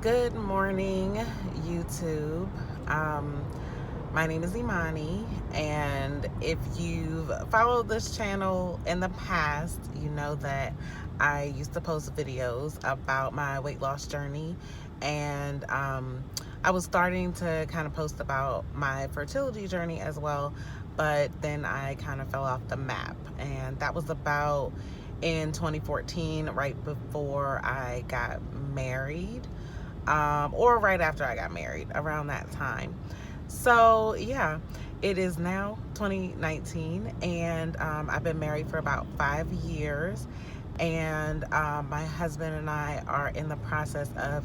Good morning, YouTube. My name is Imani, and if you've followed this channel in the past, you know that I used to post videos about my weight loss journey, and I was starting to kind of post about my fertility journey as well, but then I kind of fell off the map, and that was about in 2014, right before I got married. Or right after I got married, around that time. So yeah, it is now 2019, and I've been married for about 5 years, and my husband and I are in the process of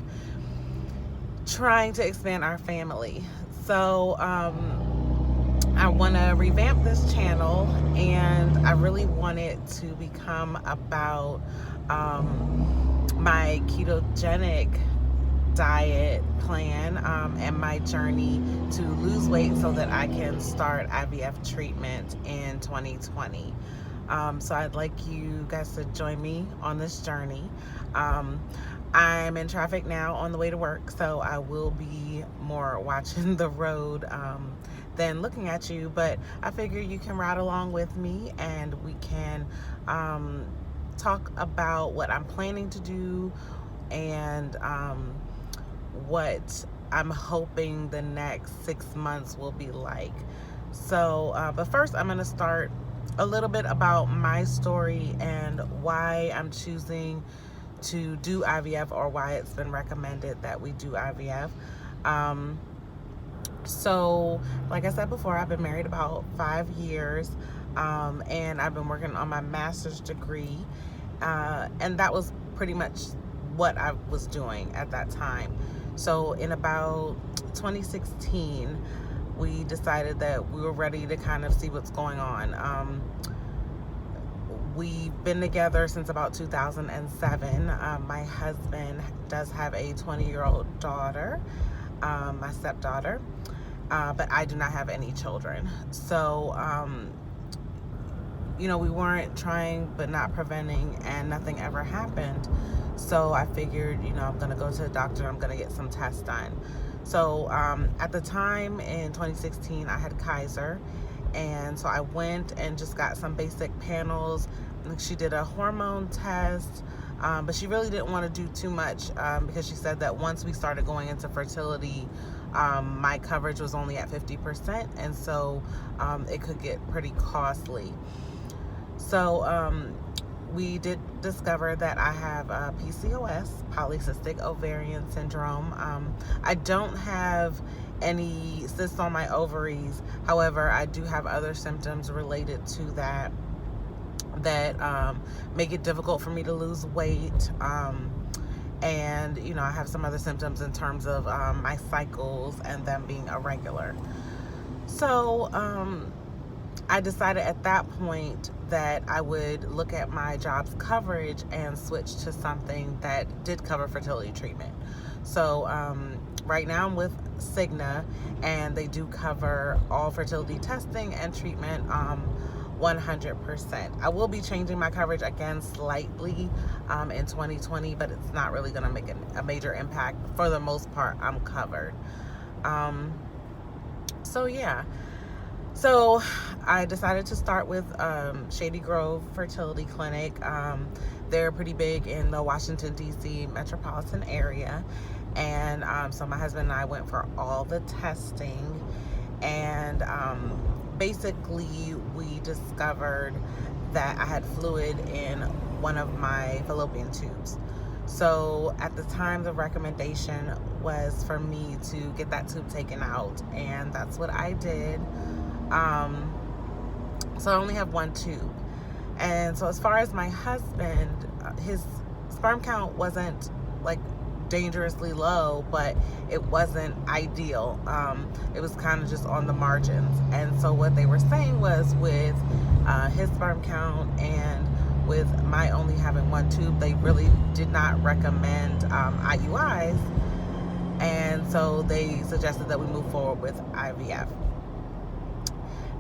trying to expand our family. So I want to revamp this channel, and I really want it to become about my ketogenic diet plan and my journey to lose weight so that I can start IVF treatment in 2020. So I'd like you guys to join me on this journey. I'm in traffic now on the way to work, so I will be more watching the road than looking at you, but I figure you can ride along with me, and we can talk about what I'm planning to do and what I'm hoping the next 6 months will be like. So, but first I'm going to start a little bit about my story and why I'm choosing to do IVF, or why it's been recommended that we do IVF. So, like I said before, I've been married about 5 years, and I've been working on my master's degree, and that was pretty much what I was doing at that time. So in about 2016, we decided that we were ready to kind of see what's going on. We've been together since about 2007. My husband does have a 20-year-old daughter, my stepdaughter, but I do not have any children. So, we weren't trying but not preventing, and nothing ever happened. So I figured, I'm going to go to the doctor, I'm going to get some tests done. So at the time in 2016, I had Kaiser. And so I went and just got some basic panels. She did a hormone test, but she really didn't want to do too much because she said that once we started going into fertility, my coverage was only at 50%. And so it could get pretty costly. So we did discover that I have PCOS, polycystic ovarian syndrome. I don't have any cysts on my ovaries. However, I do have other symptoms related to that make it difficult for me to lose weight. And I have some other symptoms in terms of my cycles and them being irregular. So I decided at that point that I would look at my job's coverage and switch to something that did cover fertility treatment. So right now I'm with Cigna, and they do cover all fertility testing and treatment 100%. I will be changing my coverage again slightly in 2020, but it's not really going to make a major impact. For the most part, I'm covered. So yeah. So I decided to start with Shady Grove Fertility Clinic. They're pretty big in the Washington, D.C. metropolitan area. And so my husband and I went for all the testing. And basically, we discovered that I had fluid in one of my fallopian tubes. So at the time, the recommendation was for me to get that tube taken out. And that's what I did. So I only have one tube. And so as far as my husband, his sperm count wasn't like dangerously low, but it wasn't ideal. It was kind of just on the margins. And so what they were saying was, with his sperm count and with my only having one tube, they really did not recommend IUIs. And so they suggested that we move forward with IVF.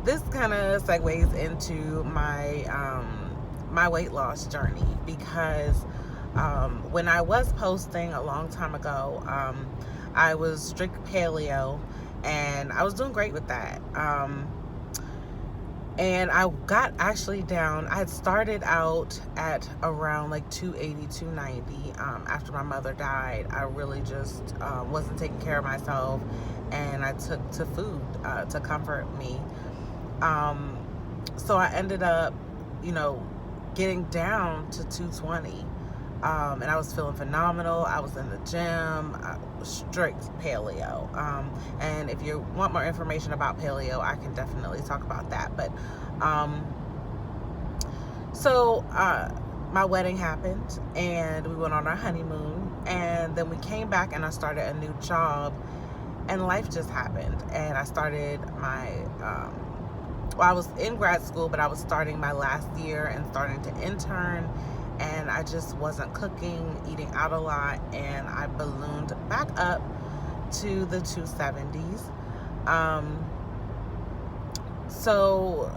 This kind of segues into my my weight loss journey, because When I was posting a long time ago, I was strict paleo, and I was doing great with that. And I got actually down. I had started out at around like 280, 290. After my mother died, I really just wasn't taking care of myself, and I took to food to comfort me. So I ended up, getting down to 220. And I was feeling phenomenal. I was in the gym, strict paleo. And if you want more information about paleo, I can definitely talk about that. But so my wedding happened, and we went on our honeymoon, and then we came back, and I started a new job, and life just happened. And I started my I was in grad school, but I was starting my last year and starting to intern, and I just wasn't cooking, eating out a lot, and I ballooned back up to the 270s. So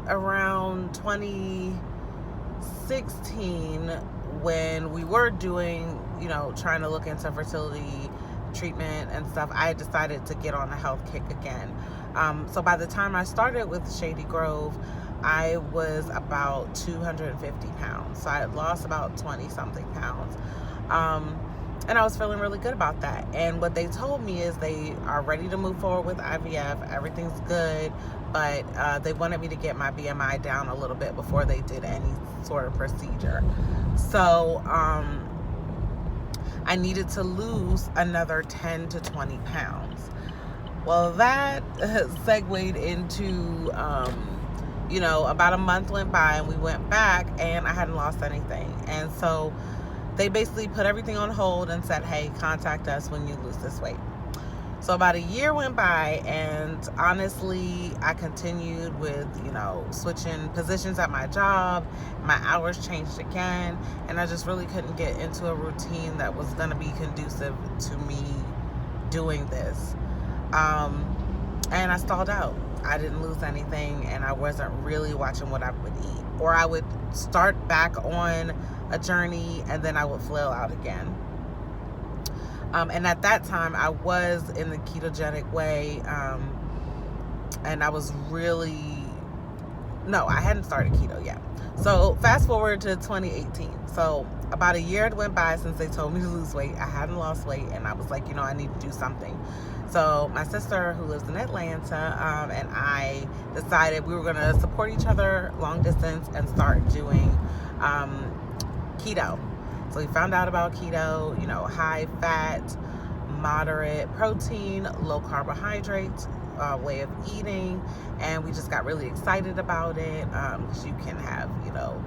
around 2016, when we were doing, trying to look into fertility treatment and stuff, I decided to get on a health kick again. So by the time I started with Shady Grove, I was about 250 pounds. So I had lost about 20 something pounds. And I was feeling really good about that. And what they told me is they are ready to move forward with IVF. Everything's good, but they wanted me to get my BMI down a little bit before they did any sort of procedure. So I needed to lose another 10 to 20 pounds. Well, that segued into, about a month went by, and we went back, and I hadn't lost anything. And so they basically put everything on hold and said, hey, contact us when you lose this weight. So about a year went by, and honestly, I continued with, switching positions at my job. My hours changed again, and I just really couldn't get into a routine that was going to be conducive to me doing this. And I stalled out. I didn't lose anything, and I wasn't really watching what I would eat. Or I would start back on a journey, and then I would flail out again. And at that time, I was in the ketogenic way, and I was I hadn't started keto yet. So fast forward to 2018. So about a year went by since they told me to lose weight. I hadn't lost weight, and I was like, I need to do something. So my sister, who lives in Atlanta, and I decided we were going to support each other long distance and start doing keto. So we found out about keto, high fat, moderate protein, low carbohydrates way of eating, and we just got really excited about it, because you can have,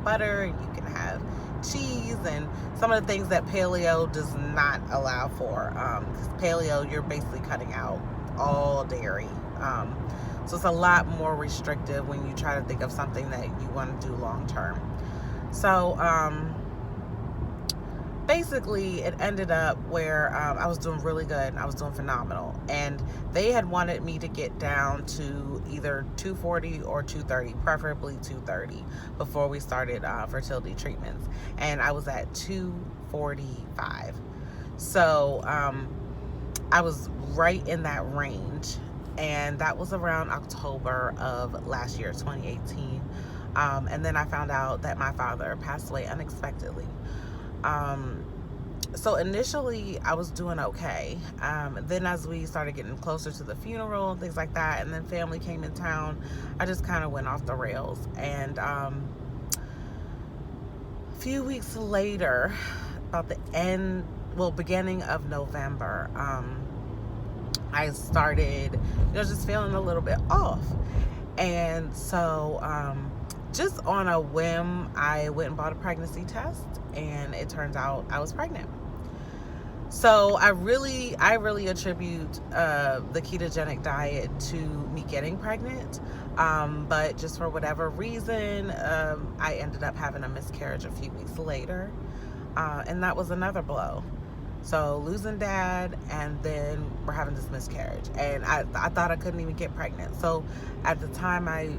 butter, and you can have cheese, and some of the things that paleo does not allow for. Because paleo, you're basically cutting out all dairy. So it's a lot more restrictive when you try to think of something that you want to do long term. So basically, it ended up where I was doing really good. I was doing phenomenal. And they had wanted me to get down to either 240 or 230, preferably 230, before we started fertility treatments. And I was at 245. So I was right in that range. And that was around October of last year, 2018. And then I found out that my father passed away unexpectedly. So initially I was doing okay. Then as we started getting closer to the funeral and things like that, and then family came in town, I just kind of went off the rails. And a few weeks later, about the beginning of November, I started, just feeling a little bit off. And so, just on a whim, I went and bought a pregnancy test, and it turns out I was pregnant. So I really attribute the ketogenic diet to me getting pregnant. But just for whatever reason, I ended up having a miscarriage a few weeks later. And that was another blow. So losing dad, and then we're having this miscarriage. And I thought I couldn't even get pregnant. So at the time, I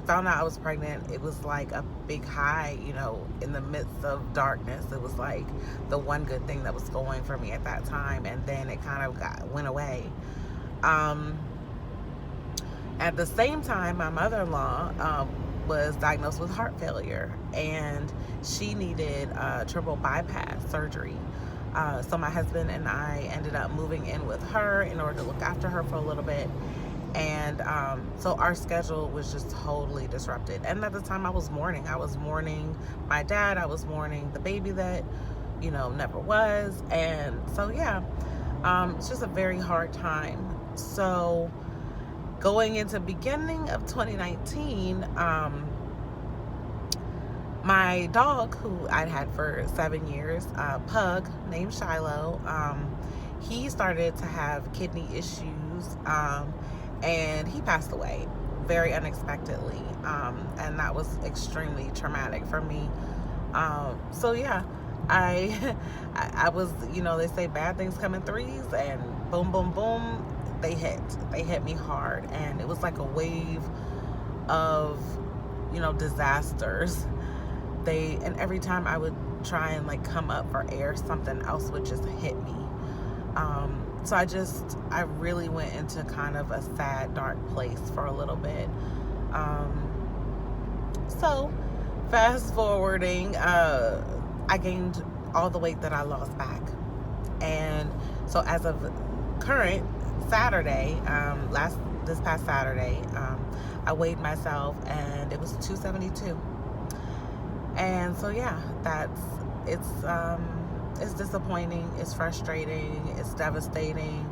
found out I was pregnant, it was like a big high, you know, in the midst of darkness. It was like the one good thing that was going for me at that time, and then it kind of went away. At the same time, my mother-in-law was diagnosed with heart failure, and she needed triple bypass surgery. So my husband and I ended up moving in with her in order to look after her for a little bit. And so our schedule was just totally disrupted. And at the time I was mourning my dad, I was mourning the baby that, you know, never was. And so, yeah, it's just a very hard time. So going into beginning of 2019, my dog, who I'd had for 7 years, pug named Shiloh, he started to have kidney issues, and he passed away very unexpectedly, and that was extremely traumatic for me. So yeah, I was, you know, they say bad things come in threes, and boom, boom, boom, they hit me hard, and it was like a wave of, you know, disasters. And every time I would try and like come up for air, something else would just hit me. So I really went into kind of a sad, dark place for a little bit. So fast forwarding, I gained all the weight that I lost back. And so as of current Saturday, this past Saturday, I weighed myself and it was 272. And so yeah, it's disappointing, it's frustrating, it's devastating,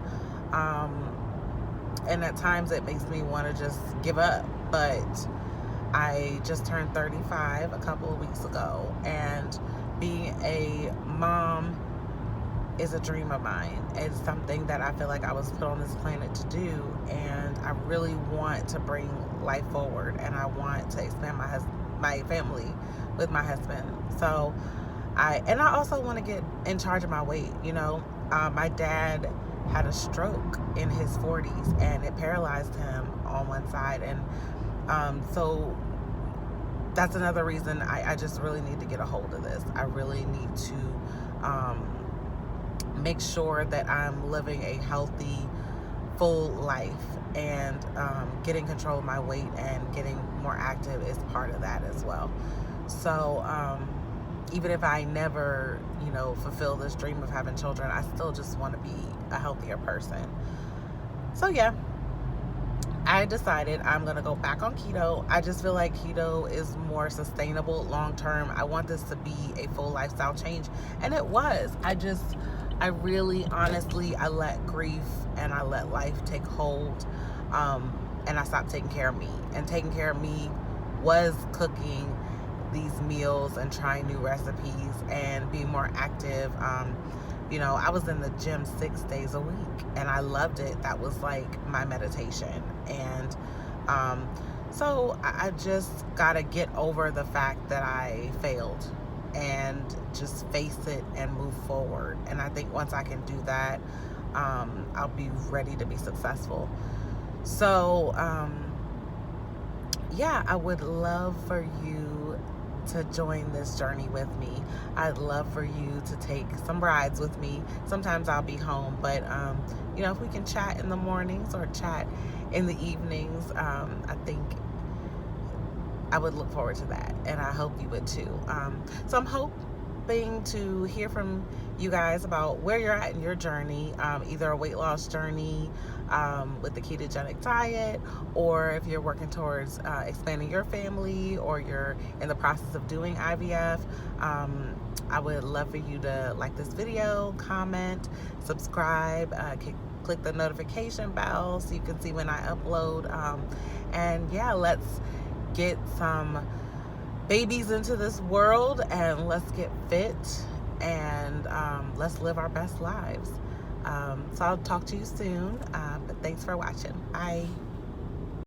and at times it makes me want to just give up. But I just turned 35 a couple of weeks ago, and being a mom is a dream of mine. It's something that I feel like I was put on this planet to do, and I really want to bring life forward, and I want to expand my family with my husband. So I also want to get in charge of my weight. You know, my dad had a stroke in his 40s, and it paralyzed him on one side, and so that's another reason I just really need to get a hold of this. I really need to make sure that I'm living a healthy, full life, and getting control of my weight and getting more active is part of that as well. So even if I never, you know, fulfill this dream of having children, I still just want to be a healthier person. So yeah, I decided I'm going to go back on keto. I just feel like keto is more sustainable long term. I want this to be a full lifestyle change, and it was. I really, honestly, I let grief and I let life take hold, and I stopped taking care of me. And taking care of me was cooking these meals and trying new recipes and being more active. You know, I was in the gym 6 days a week, and I loved it. That was like my meditation. And so I just gotta get over the fact that I failed and just face it and move forward. And I think once I can do that, I'll be ready to be successful. So yeah, I would love for you to join this journey with me. I'd love for you to take some rides with me. Sometimes I'll be home, but you know, if we can chat in the mornings or chat in the evenings, I think I would look forward to that, and I hope you would too. So I'm hoping to hear from you guys about where you're at in your journey, either a weight loss journey with the ketogenic diet, or if you're working towards expanding your family, or you're in the process of doing IVF. I would love for you to like this video, comment, subscribe, click the notification bell so you can see when I upload. And yeah, let's get some babies into this world, and let's get fit, and let's live our best lives. So I'll talk to you soon, but thanks for watching. Bye.